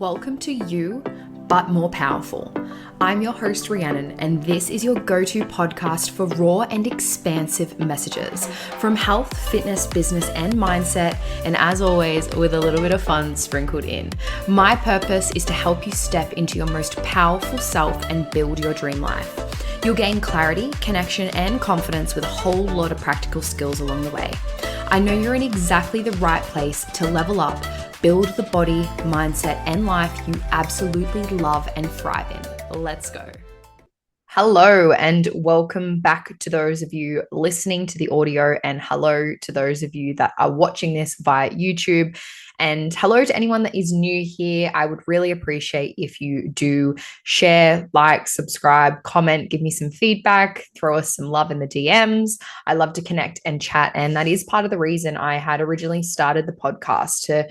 Welcome to You, But More Powerful. I'm your host, Rhiannon, and this is your go-to podcast for raw and expansive messages from health, fitness, business, and mindset, and as always, with a little bit of fun sprinkled in. My purpose is to help you step into your most powerful self and build your dream life. You'll gain clarity, connection, and confidence with a whole lot of practical skills along the way. I know you're in exactly the right place to level up, build the body, mindset, and life you absolutely love and thrive in. Let's go. Hello, and welcome back to those of you listening to the audio, and hello to those of you that are watching this via YouTube. And hello to anyone that is new here. I would really appreciate if you do share, like, subscribe, comment, give me some feedback, throw us some love in the DMs. I love to connect and chat. And that is part of the reason I had originally started the podcast to,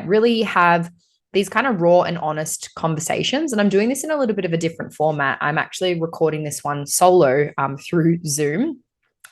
really have these kind of raw and honest conversations. And I'm doing this in a little bit of a different format. I'm actually recording this one solo through Zoom.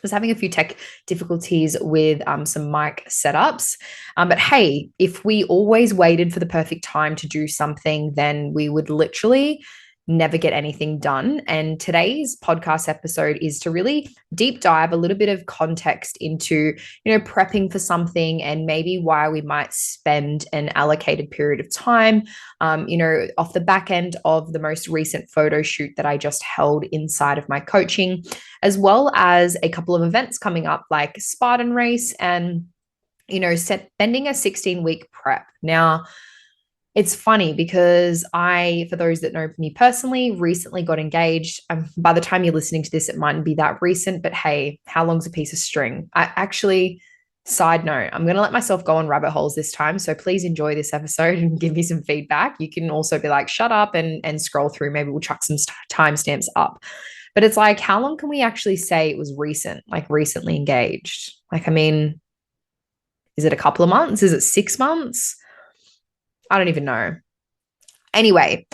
Was having a few tech difficulties with some mic setups. But hey, if we always waited for the perfect time to do something, then we would literally never get anything done. And today's podcast episode is to really deep dive a little bit of context into, prepping for something and maybe why we might spend an allocated period of time, off the back end of the most recent photo shoot that I just held inside of my coaching, as well as a couple of events coming up like Spartan Race and, spending a 16-week prep. Now, it's funny because for those that know me personally, recently got engaged. By the time you're listening to this, it mightn't be that recent, but hey, how long's a piece of string? Side note, I'm going to let myself go on rabbit holes this time. So please enjoy this episode and give me some feedback. You can also be like, shut up and scroll through. Maybe we'll chuck some timestamps up. But it's like, how long can we actually say it was recent, like recently engaged? Is it a couple of months? Is it 6 months? I don't even know. Anyway,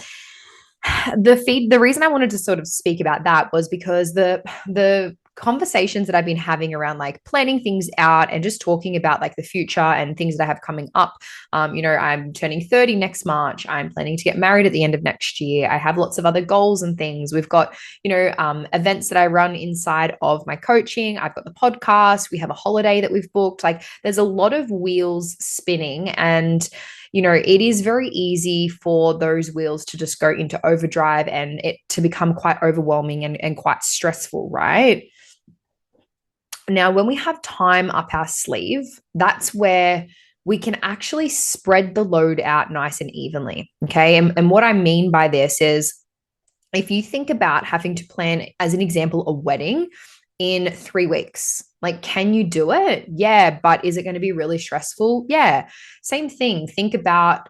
the reason I wanted to sort of speak about that was because the conversations that I've been having around like planning things out and just talking about like the future and things that I have coming up. I'm turning 30 next March. I'm planning to get married at the end of next year. I have lots of other goals and things. We've got, events that I run inside of my coaching. I've got the podcast. We have a holiday that we've booked. Like there's a lot of wheels spinning, and it is very easy for those wheels to just go into overdrive and it to become quite overwhelming and quite stressful, right? Now, when we have time up our sleeve, that's where we can actually spread the load out nice and evenly. Okay. And what I mean by this is if you think about having to plan, as an example, a wedding in 3 weeks, like, can you do it? Yeah. But is it going to be really stressful? Yeah. Same thing. Think about,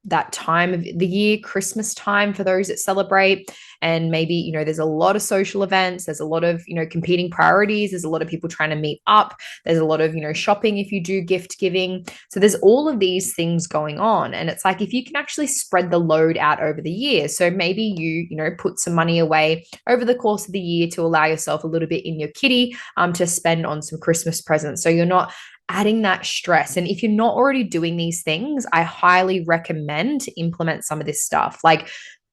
that time of the year, Christmas time for those that celebrate. And maybe, there's a lot of social events. There's a lot of, competing priorities. There's a lot of people trying to meet up. There's a lot of, shopping if you do gift giving. So there's all of these things going on. And it's like, if you can actually spread the load out over the year. So maybe you put some money away over the course of the year to allow yourself a little bit in your kitty to spend on some Christmas presents. So you're not adding that stress. And if you're not already doing these things, I highly recommend to implement some of this stuff. Like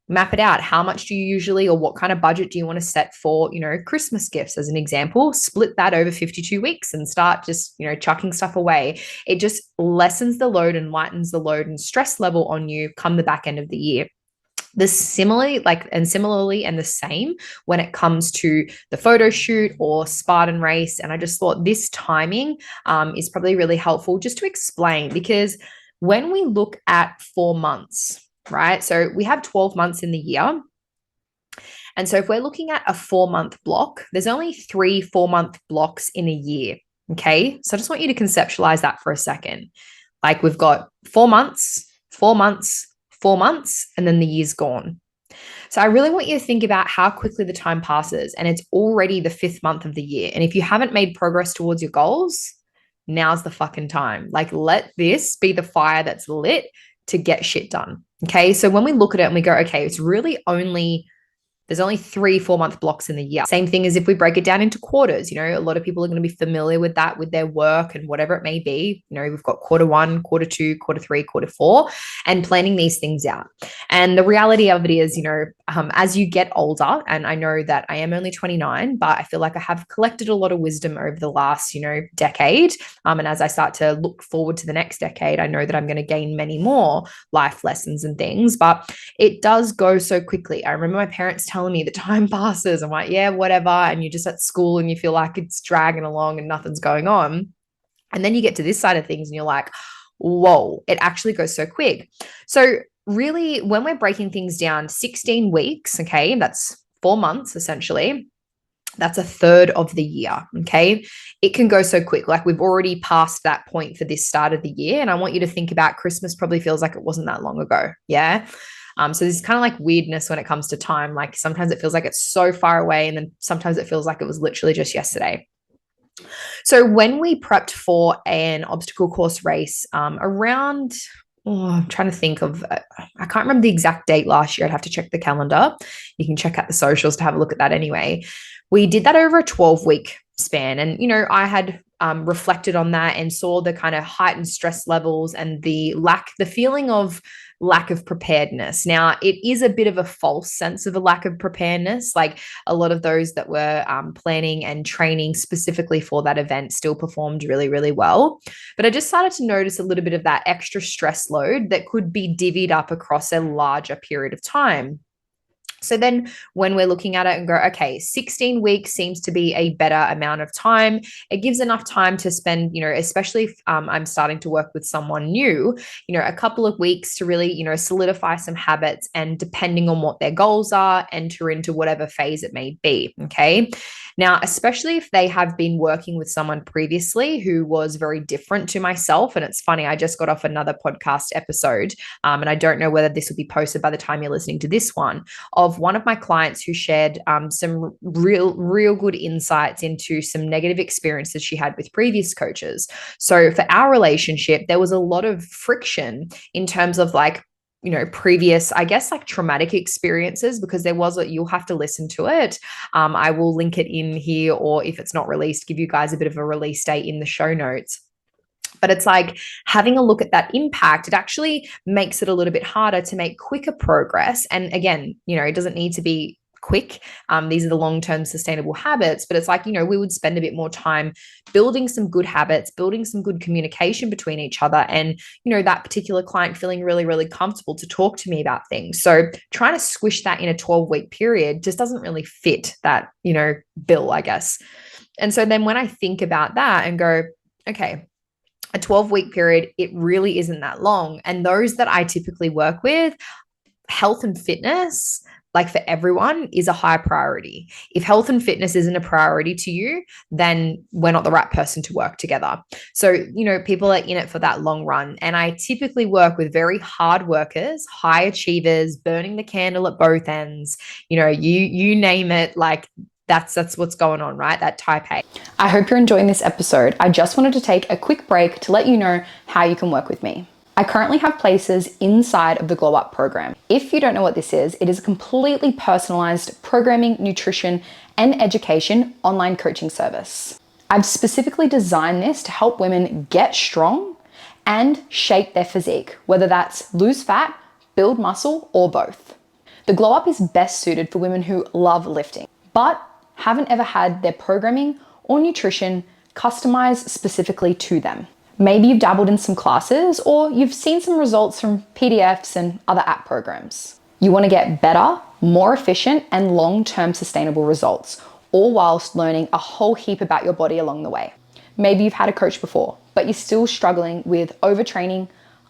map it out. How much do you usually, or what kind of budget do you want to set for, Christmas gifts as an example? Split that over 52 weeks and start just, chucking stuff away. It just lessens the load and lightens the load and stress level on you come the back end of the year. Similarly and the same when it comes to the photo shoot or Spartan race. And I just thought this timing is probably really helpful just to explain, because when we look at 4 months, right? So we have 12 months in the year. And so if we're looking at a 4-month block, there's only 3 4-month blocks in a year. Okay. So I just want you to conceptualize that for a second. Like we've got 4 months, 4 months, 4 months, and then the year's gone. So I really want you to think about how quickly the time passes, and it's already the 5th month of the year. And if you haven't made progress towards your goals, now's the fucking time. Like, let this be the fire that's lit to get shit done. Okay. So when we look at it and we go, okay, it's really only There's only 3 4 month blocks in the year. Same thing as if we break it down into quarters. A lot of people are going to be familiar with that with their work and whatever it may be. We've got quarter 1, quarter 2, quarter 3, quarter 4, and planning these things out. And the reality of it is, as you get older, and I know that I am only 29, but I feel like I have collected a lot of wisdom over the last, decade. And as I start to look forward to the next decade, I know that I'm going to gain many more life lessons and things, but it does go so quickly. I remember my parents telling me the time passes. I'm like, yeah, whatever. And you're just at school and you feel like it's dragging along and nothing's going on. And then you get to this side of things and you're like, whoa, it actually goes so quick. So really, when we're breaking things down, 16 weeks, okay, that's 4 months essentially. That's a third of the year. Okay. It can go so quick. Like we've already passed that point for this start of the year. And I want you to think about Christmas probably feels like it wasn't that long ago. Yeah. So there's kind of like weirdness when it comes to time. Like sometimes it feels like it's so far away, and then sometimes it feels like it was literally just yesterday. So when we prepped for an obstacle course race around, I'm trying to think of, I can't remember the exact date last year. I'd have to check the calendar. You can check out the socials to have a look at that anyway. We did that over a 12-week span. And, I had reflected on that and saw the kind of heightened stress levels and the feeling of lack of preparedness. Now, it is a bit of a false sense of a lack of preparedness. Like a lot of those that were planning and training specifically for that event still performed really, really well. But I just started to notice a little bit of that extra stress load that could be divvied up across a larger period of time. So then when we're looking at it and go, okay, 16 weeks seems to be a better amount of time. It gives enough time to spend, especially if I'm starting to work with someone new, a couple of weeks to really, solidify some habits, and depending on what their goals are, enter into whatever phase it may be. Okay. Now, especially if they have been working with someone previously who was very different to myself. And it's funny, I just got off another podcast episode, and I don't know whether this will be posted by the time you're listening to this one, of one of my clients who shared some real good insights into some negative experiences she had with previous coaches. So for our relationship, there was a lot of friction in terms of previous, I guess, like traumatic experiences, because there was you'll have to listen to it. I will link it in here, or if it's not released, give you guys a bit of a release date in the show notes. But it's like having a look at that impact, it actually makes it a little bit harder to make quicker progress. And again, it doesn't need to be quick. These are the long-term sustainable habits, but it's like, we would spend a bit more time building some good habits, building some good communication between each other, and, that particular client feeling really, really comfortable to talk to me about things. So trying to squish that in a 12-week period just doesn't really fit that, bill, I guess. And so then when I think about that and go, okay, a 12-week period, it really isn't that long. And those that I typically work with, health and fitness, like for everyone, is a high priority. If health and fitness isn't a priority to you, then we're not the right person to work together. So, people are in it for that long run. And I typically work with very hard workers, high achievers, burning the candle at both ends. You name it, like that's what's going on, right? That type A. I hope you're enjoying this episode. I just wanted to take a quick break to let you know how you can work with me. I currently have places inside of the Glow Up program. If you don't know what this is, it is a completely personalized programming, nutrition, and education online coaching service. I've specifically designed this to help women get strong and shape their physique, whether that's lose fat, build muscle, or both. The Glow Up is best suited for women who love lifting, but haven't ever had their programming or nutrition customized specifically to them. Maybe you've dabbled in some classes, or you've seen some results from PDFs and other app programs. You want to get better, more efficient, and long-term sustainable results, all whilst learning a whole heap about your body along the way. Maybe you've had a coach before, but you're still struggling with overtraining,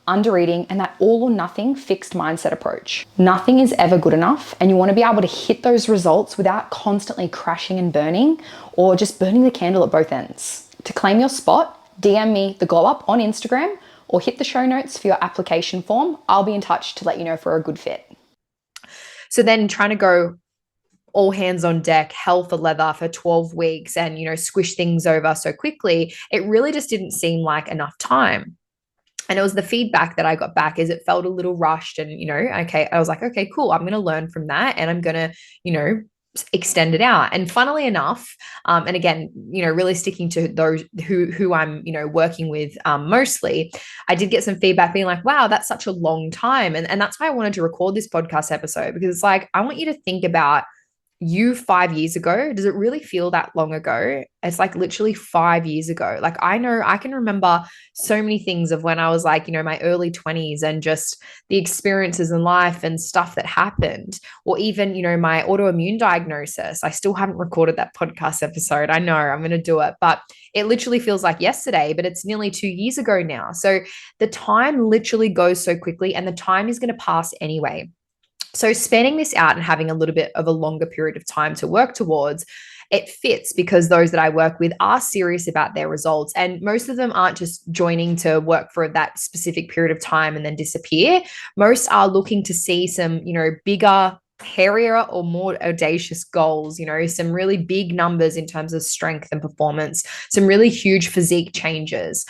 under-eating, and that all or nothing fixed mindset approach. Nothing is ever good enough, and you want to be able to hit those results without constantly crashing and burning, or just burning the candle at both ends. To claim your spot, DM me the Glow Up on Instagram, or hit the show notes for your application form. I'll be in touch to let you know for a good fit. So then trying to go all hands on deck, hell for leather for 12 weeks and, squish things over so quickly, it really just didn't seem like enough time. And it was the feedback that I got back is it felt a little rushed and, okay, I was like, okay, cool. I'm going to learn from that and I'm going to, extend it out. And funnily enough, and again, really sticking to those who I'm, working with mostly, I did get some feedback being like, wow, that's such a long time. And that's why I wanted to record this podcast episode, because it's like, I want you to think about you 5 years ago. Does it really feel that long ago? It's like literally 5 years ago. Like, I know I can remember so many things of when I was like, my early 20s, and just the experiences in life and stuff that happened, or even, my autoimmune diagnosis. I still haven't recorded that podcast episode. I know I'm going to do it, but it literally feels like yesterday, but it's nearly 2 years ago now. So the time literally goes so quickly, and the time is going to pass anyway. So spanning this out and having a little bit of a longer period of time to work towards, it fits because those that I work with are serious about their results. And most of them aren't just joining to work for that specific period of time and then disappear. Most are looking to see some, bigger, hairier or more audacious goals, some really big numbers in terms of strength and performance, some really huge physique changes.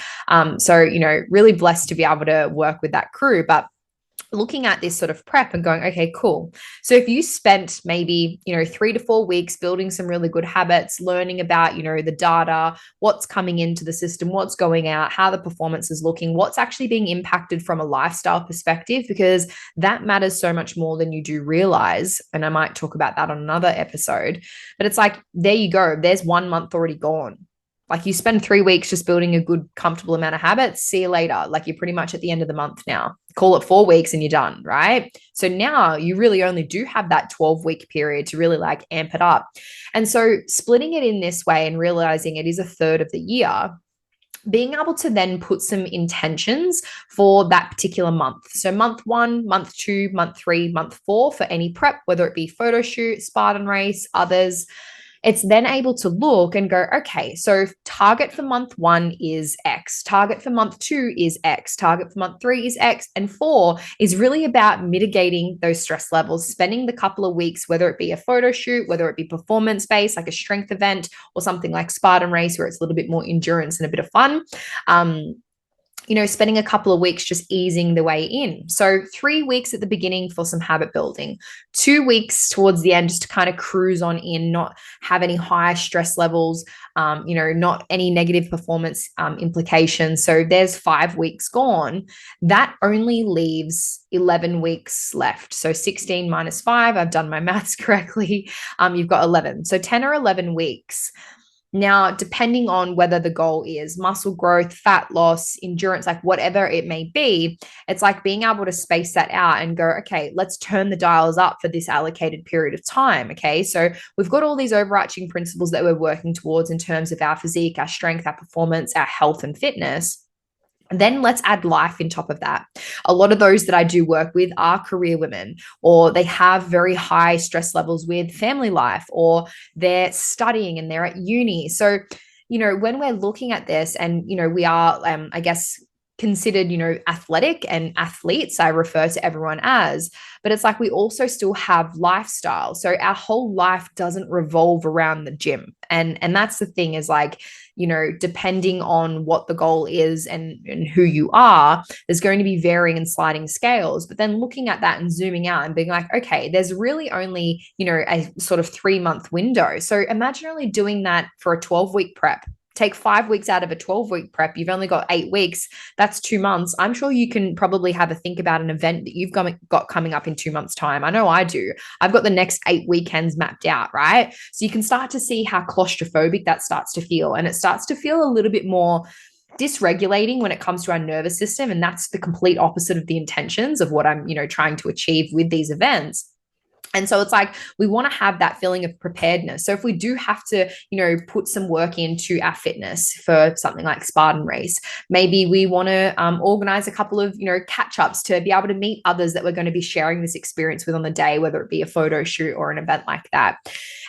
So, really blessed to be able to work with that crew. But looking at this sort of prep and going, okay, cool. So if you spent maybe, 3 to 4 weeks building some really good habits, learning about, the data, what's coming into the system, what's going out, how the performance is looking, what's actually being impacted from a lifestyle perspective, because that matters so much more than you do realize. And I might talk about that on another episode, but it's like, there you go. There's 1 month already gone. Like, you spend 3 weeks just building a good, comfortable amount of habits. See you later. Like, you're pretty much at the end of the month now. Call it 4 weeks and you're done, right? So now you really only do have that 12-week period to really like amp it up. And so splitting it in this way and realizing it is a third of the year, being able to then put some intentions for that particular month. So month 1, month 2, month 3, month 4 for any prep, whether it be photo shoot, Spartan race, others. It's then able to look and go, okay, so target for month 1 is X, target for month 2 is X, target for month 3 is X, and 4 is really about mitigating those stress levels, spending the couple of weeks, whether it be a photo shoot, whether it be performance-based, like a strength event, or something like Spartan race, where it's a little bit more endurance and a bit of fun. Spending a couple of weeks just easing the way in. So 3 weeks at the beginning for some habit building, 2 weeks towards the end just to kind of cruise on in, not have any high stress levels, not any negative performance implications. So there's 5 weeks gone. That only leaves 11 weeks left. So 16 minus 5, I've done my maths correctly. You've got 11. So 10 or 11 weeks. Now, depending on whether the goal is muscle growth, fat loss, endurance, like whatever it may be, it's like being able to space that out and go, okay, let's turn the dials up for this allocated period of time. Okay. So we've got all these overarching principles that we're working towards in terms of our physique, our strength, our performance, our health and fitness. And then let's add life in top of that. A lot of those that I do work with are career women, or they have very high stress levels with family life, or they're studying and they're at uni. So, when we're looking at this and, we are, I guess, considered, athletic and athletes, I refer to everyone as, but it's like we also still have lifestyle. So our whole life doesn't revolve around the gym. And that's the thing is like, depending on what the goal is and who you are, there's going to be varying and sliding scales. But then looking at that and zooming out and being like, okay, there's really only, a sort of 3-month window. So imagine only doing that for a 12-week prep. Take 5 weeks out of a 12-week prep. You've only got 8 weeks. That's 2 months. I'm sure you can probably have a think about an event that you've got coming up in 2 months' time. I know I do. I've got the next 8 weekends mapped out, right? So you can start to see how claustrophobic that starts to feel. And it starts to feel a little bit more dysregulating when it comes to our nervous system. And that's the complete opposite of the intentions of what I'm, trying to achieve with these events. And so it's like we want to have that feeling of preparedness. So if we do have to, put some work into our fitness for something like Spartan race, maybe we want to organize a couple of, catch-ups to be able to meet others that we're going to be sharing this experience with on the day, whether it be a photo shoot or an event like that.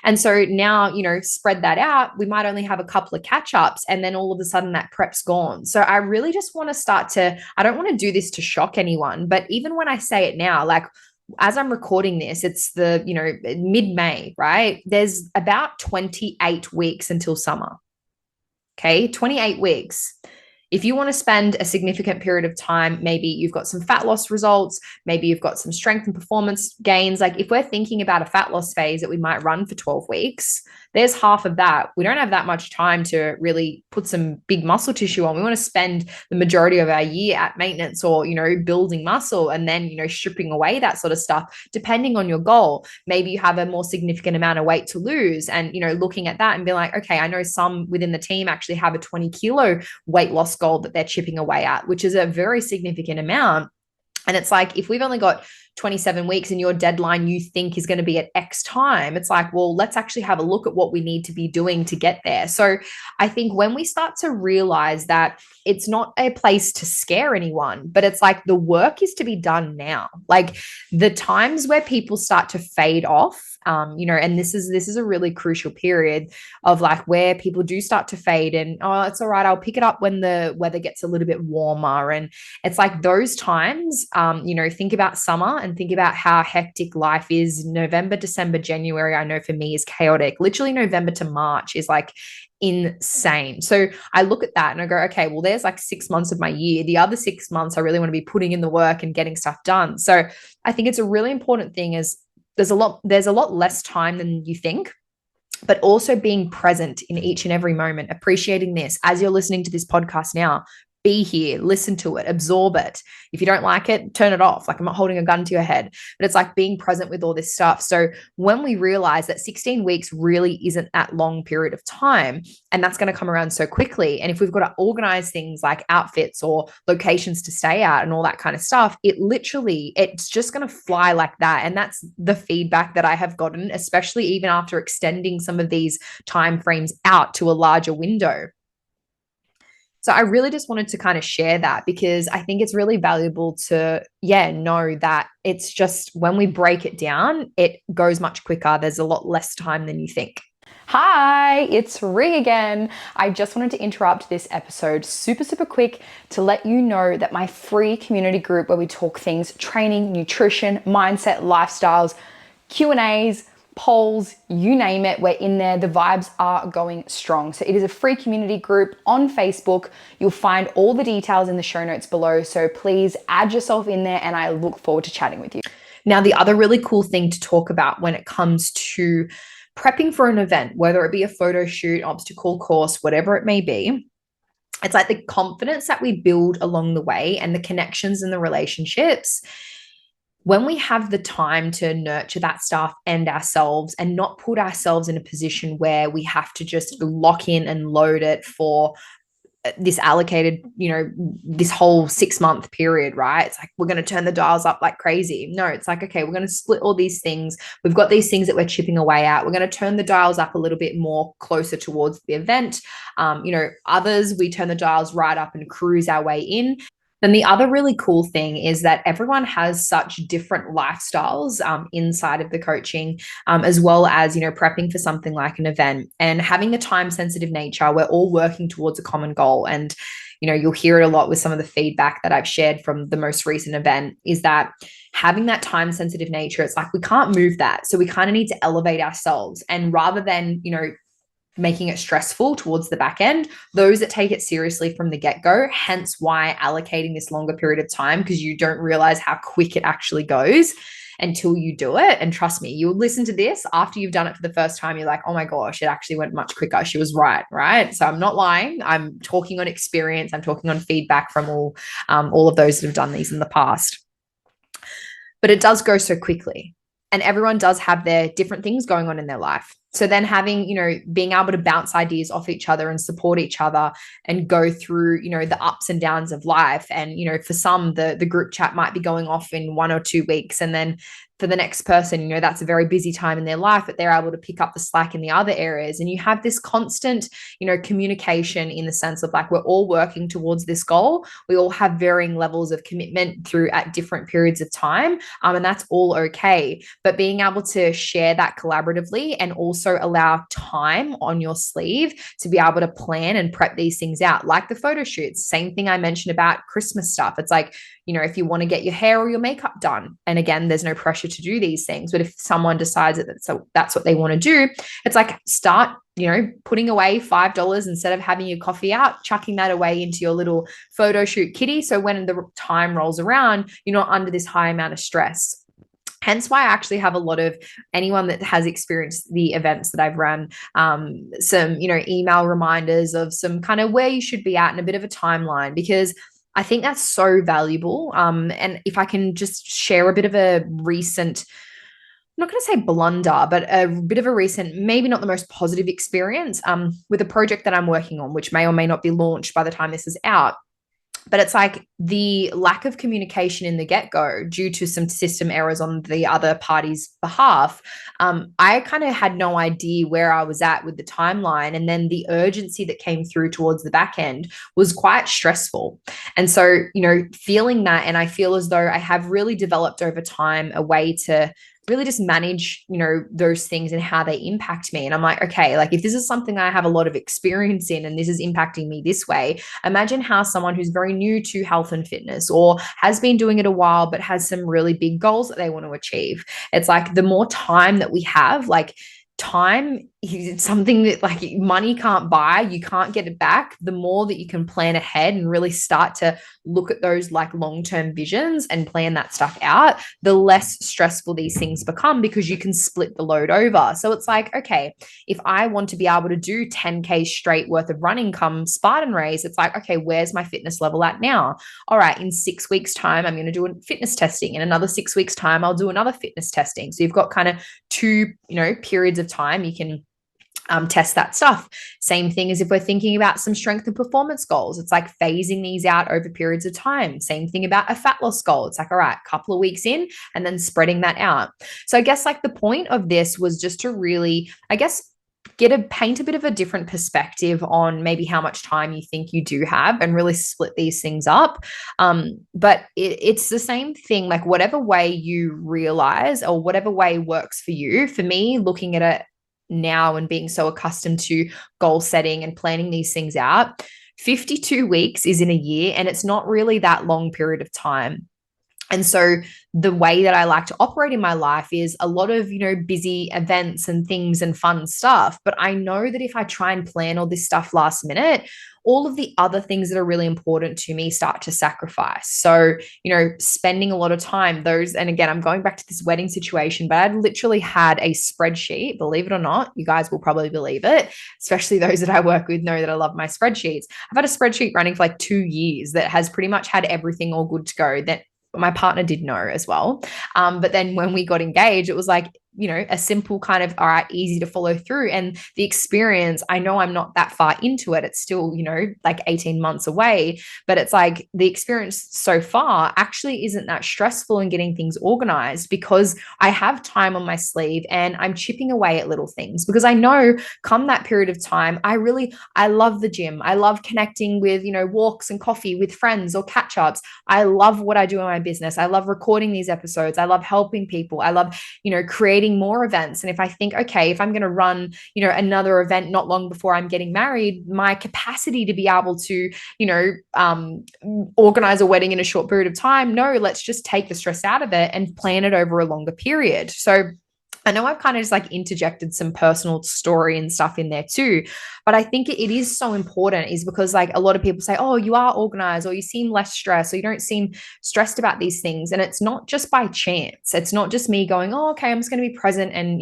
And so now, spread that out. We might only have a couple of catch-ups and then all of a sudden that prep's gone. So I really just want to I don't want to do this to shock anyone, but even when I say it now, like, as I'm recording this, it's the, mid-May, right? There's about 28 weeks until summer. Okay, 28 weeks. If you want to spend a significant period of time, maybe you've got some fat loss results, maybe you've got some strength and performance gains. Like if we're thinking about a fat loss phase that we might run for 12 weeks, there's half of that. We don't have that much time to really put some big muscle tissue on. We want to spend the majority of our year at maintenance or, building muscle and then, stripping away that sort of stuff, depending on your goal. Maybe you have a more significant amount of weight to lose and, looking at that and be like, okay, I know some within the team actually have a 20-kilo weight loss goal that they're chipping away at, which is a very significant amount. And it's like, if we've only got 27 weeks and your deadline you think is going to be at X time, it's like, well, let's actually have a look at what we need to be doing to get there. So I think when we start to realize that it's not a place to scare anyone, but it's like the work is to be done now. Like the times where people start to fade off, and this is a really crucial period of like where people do start to fade and, oh, it's all right, I'll pick it up when the weather gets a little bit warmer. And it's like those times, think about summer and think about how hectic life is. November, December, January, I know for me is chaotic. Literally November to March is like insane. So I look at that and I go, okay, well, there's like 6 months of my year. The other 6 months, I really want to be putting in the work and getting stuff done. So I think it's a really important thing is there's a lot less time than you think, but also being present in each and every moment, appreciating this as you're listening to this podcast now. Be here, listen to it, absorb it. If you don't like it, turn it off. Like I'm not holding a gun to your head, but it's like being present with all this stuff. So when we realize that 16 weeks really isn't that long period of time, and that's going to come around so quickly. And if we've got to organize things like outfits or locations to stay at and all that kind of stuff, it's just going to fly like that. And that's the feedback that I have gotten, especially even after extending some of these time frames out to a larger window. So I really just wanted to kind of share that because I think it's really valuable to, know that it's just when we break it down, it goes much quicker. There's a lot less time than you think. Hi, it's Ree again. I just wanted to interrupt this episode super quick to let you know that my free community group where we talk things training, nutrition, mindset, lifestyles, Q&As, polls, you name it, we're in there. The vibes are going strong. So it is a free community group on Facebook. You'll find all the details in the show notes below. So please add yourself in there and I look forward to chatting with you. Now, the other really cool thing to talk about when it comes to prepping for an event, whether it be a photo shoot, obstacle course, whatever it may be, it's like the confidence that we build along the way and the connections and the relationships. When we have the time to nurture that stuff and ourselves and not put ourselves in a position where we have to just lock in and load it for this allocated, this whole 6-month period, right? It's like, we're going to turn the dials up like crazy. No, it's like, okay, we're going to split all these things. We've got these things that we're chipping away at. We're going to turn the dials up a little bit more closer towards the event. Others, we turn the dials right up and cruise our way in. Then the other really cool thing is that everyone has such different lifestyles inside of the coaching, as well as, prepping for something like an event and having a time-sensitive nature. We're all working towards a common goal. And, you'll hear it a lot with some of the feedback that I've shared from the most recent event is that having that time-sensitive nature, it's like we can't move that. So we kind of need to elevate ourselves. And rather than, making it stressful towards the back end, those that take it seriously from the get-go, hence why allocating this longer period of time, because you don't realize how quick it actually goes until you do it. And trust me, you'll listen to this after you've done it for the first time. You're like, oh my gosh, it actually went much quicker. She was right? So I'm not lying. I'm talking on experience. I'm talking on feedback from all of those that have done these in the past. But it does go so quickly. And everyone does have their different things going on in their life. So then having, being able to bounce ideas off each other and support each other and go through, the ups and downs of life. And, for some, the group chat might be going off in 1 or 2 weeks. And then for the next person, that's a very busy time in their life, but they're able to pick up the slack in the other areas. And you have this constant, communication in the sense of like, we're all working towards this goal. We all have varying levels of commitment through at different periods of time. And that's all okay. But being able to share that collaboratively and also also allow time on your sleeve to be able to plan and prep these things out, like the photo shoots. Same thing I mentioned about Christmas stuff. It's like, if you want to get your hair or your makeup done, and again, there's no pressure to do these things, but if someone decides that that's what they want to do, it's like start putting away $5 instead of having your coffee out, chucking that away into your little photo shoot kitty. So when the time rolls around, you're not under this high amount of stress. Hence why I actually have a lot of anyone that has experienced the events that I've run, some, email reminders of some kind of where you should be at and a bit of a timeline, because I think that's so valuable. And if I can just share a bit of a recent, I'm not going to say blunder, but a bit of a recent, maybe not the most positive experience with a project that I'm working on, which may or may not be launched by the time this is out. But it's like the lack of communication in the get-go due to some system errors on the other party's behalf. I kind of had no idea where I was at with the timeline. And then the urgency that came through towards the back end was quite stressful. And so, feeling that, and I feel as though I have really developed over time a way to really just manage, those things and how they impact me. And I'm like, okay, like if this is something I have a lot of experience in and this is impacting me this way, imagine how someone who's very new to health and fitness or has been doing it a while, but has some really big goals that they want to achieve. It's like the more time that we have, like time is something that like money can't buy, you can't get it back. The more that you can plan ahead and really start to look at those like long-term visions and plan that stuff out, the less stressful these things become because you can split the load over. So it's like, okay, if I want to be able to do 10K straight worth of running come Spartan race, it's like, okay, where's my fitness level at now? All right, in 6 weeks time, I'm going to do a fitness testing. In another 6 weeks time, I'll do another fitness testing. So you've got kind of two, periods of time you can test that stuff. Same thing as if we're thinking about some strength and performance goals. It's like phasing these out over periods of time. Same thing about a fat loss goal. It's like, all right, couple of weeks in and then spreading that out. So I guess like the point of this was just to really, I guess, paint a bit of a different perspective on maybe how much time you think you do have and really split these things up. But it's the same thing, like whatever way you realize or whatever way works for you. For me, looking at it now and being so accustomed to goal setting and planning these things out, 52 weeks is in a year, and it's not really that long period of time. And so the way that I like to operate in my life is a lot of, busy events and things and fun stuff. But I know that if I try and plan all this stuff last minute, all of the other things that are really important to me start to sacrifice. So, spending a lot of time, and again, I'm going back to this wedding situation, but I literally had a spreadsheet, believe it or not, you guys will probably believe it, especially those that I work with know that I love my spreadsheets. I've had a spreadsheet running for like 2 years that has pretty much had everything all good to go. That my partner did know as well. But then when we got engaged, it was like, a simple kind of, all right, easy to follow through. And the experience, I know I'm not that far into it. It's still, like 18 months away, but it's like the experience so far actually isn't that stressful in getting things organized because I have time on my sleeve and I'm chipping away at little things because I know come that period of time, I love the gym. I love connecting with, walks and coffee with friends or catch ups. I love what I do in my business. I love recording these episodes. I love helping people. I love, creating more events. And if I think, okay, if I'm going to run, another event not long before I'm getting married, my capacity to be able to, organize a wedding in a short period of time, no, let's just take the stress out of it and plan it over a longer period. So I know I've kind of just like interjected some personal story and stuff in there too, but I think it is so important is because like a lot of people say, oh, you are organized or you seem less stressed or you don't seem stressed about these things. And it's not just by chance. It's not just me going, oh, okay, I'm just going to be present and,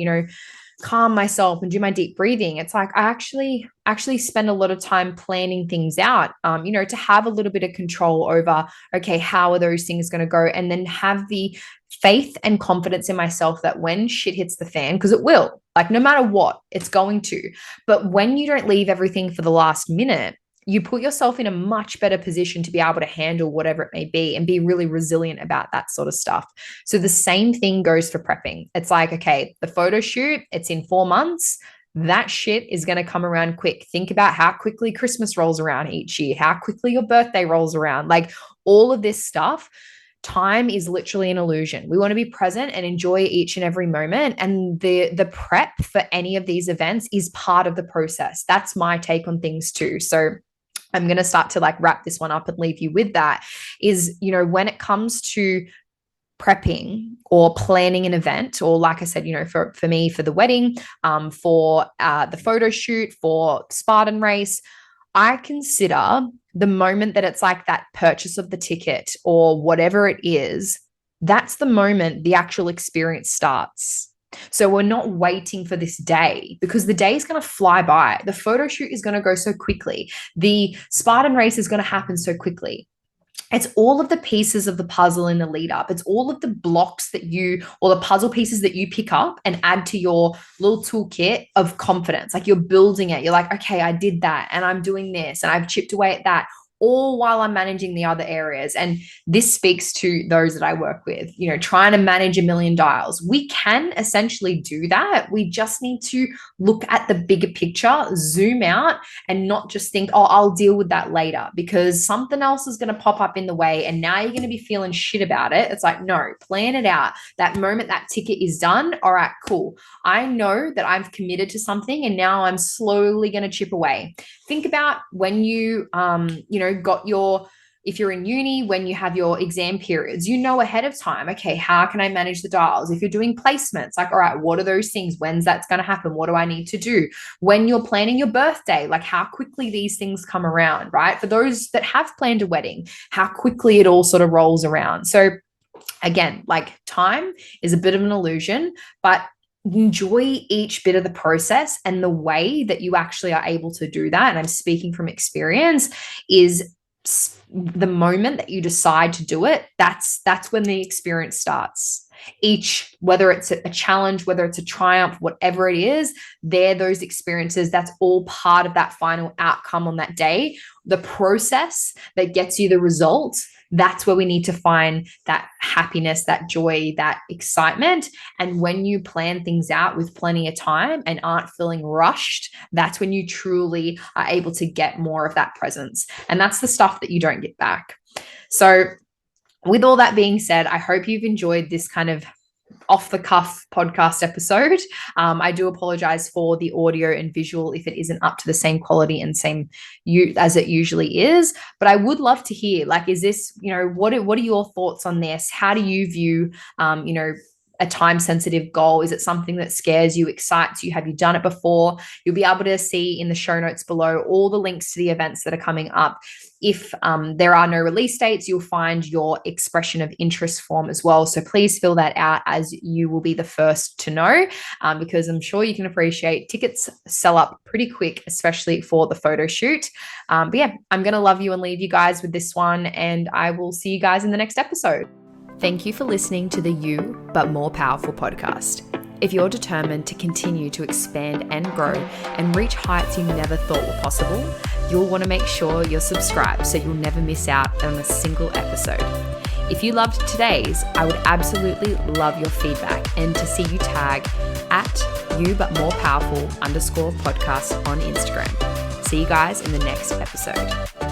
calm myself and do my deep breathing. It's like I actually spend a lot of time planning things out, to have a little bit of control over, okay, how are those things going to go? And then have the faith and confidence in myself that when shit hits the fan, because it will, like no matter what, it's going to. But when you don't leave everything for the last minute, you put yourself in a much better position to be able to handle whatever it may be and be really resilient about that sort of stuff. So the same thing goes for prepping. It's like, okay, the photo shoot, it's in 4 months. That shit is going to come around quick. Think about how quickly Christmas rolls around each year, how quickly your birthday rolls around, like all of this stuff. time is literally an illusion. We want to be present and enjoy each and every moment. And the prep for any of these events is part of the process. That's my take on things too. So I'm going to start to like wrap this one up and leave you with that is, you know, when it comes to prepping or planning an event, or like I said, you know, for me, for the wedding, for the photo shoot, for Spartan race, I consider the moment that it's like that purchase of the ticket or whatever it is, that's the moment the actual experience starts. So we're not waiting for this day because the day is going to fly by. The photo shoot is going to go so quickly. The Spartan race is going to happen so quickly. It's all of the pieces of the puzzle in the lead up. It's all of the blocks that you, or the puzzle pieces that you pick up and add to your little toolkit of confidence. Like you're building it. You're like, okay, I did that and I'm doing this and I've chipped away at that, all while I'm managing the other areas. And this speaks to those that I work with, you know, trying to manage 1,000,000 dials. We can essentially do that. We just need to look at the bigger picture, zoom out, and not just think, oh, I'll deal with that later, because something else is going to pop up in the way. And now you're going to be feeling shit about it. It's like, no, plan it out. That moment that ticket is done. All right, cool. I know that I've committed to something and now I'm slowly going to chip away. Think about when you, you know, got your, if you're in uni, when you have your exam periods, you know ahead of time, okay, how can I manage the dials? If you're doing placements, like, all right, what are those things? When's that's going to happen? What do I need to do? When you're planning your birthday, like how quickly these things come around, right? For those that have planned a wedding, how quickly it all sort of rolls around. So again, like time is a bit of an illusion, but enjoy each bit of the process, and the way that you actually are able to do that, and I'm speaking from experience, is the moment that you decide to do it, that's when the experience starts. Each, whether it's a challenge, whether it's a triumph, whatever it is, those experiences, that's all part of that final outcome on that day. The process that gets you the results, that's where we need to find that happiness, that joy, that excitement. And when you plan things out with plenty of time and aren't feeling rushed, that's when you truly are able to get more of that presence. And that's the stuff that you don't get back. So with all that being said, I hope you've enjoyed this kind of off the cuff podcast episode. I do apologize for the audio and visual if it isn't up to the same quality and same as it usually is, but I would love to hear, like, is this, you know, what are your thoughts on this? How do you view, you know, a time sensitive goal? Is it something that scares you, excites you? Have you done it before? You'll be able to see in the show notes below all the links to the events that are coming up. If there are no release dates, you'll find your expression of interest form as well. So please fill that out, as you will be the first to know, because I'm sure you can appreciate tickets sell up pretty quick, especially for the photo shoot. But yeah, I'm going to love you and leave you guys with this one, and I will see you guys in the next episode. Thank you for listening to the You But More Powerful podcast. If you're determined to continue to expand and grow and reach heights you never thought were possible, you'll want to make sure you're subscribed so you'll never miss out on a single episode. If you loved today's, I would absolutely love your feedback and to see you tag at YouButMorePowerful_podcast on Instagram. See you guys in the next episode.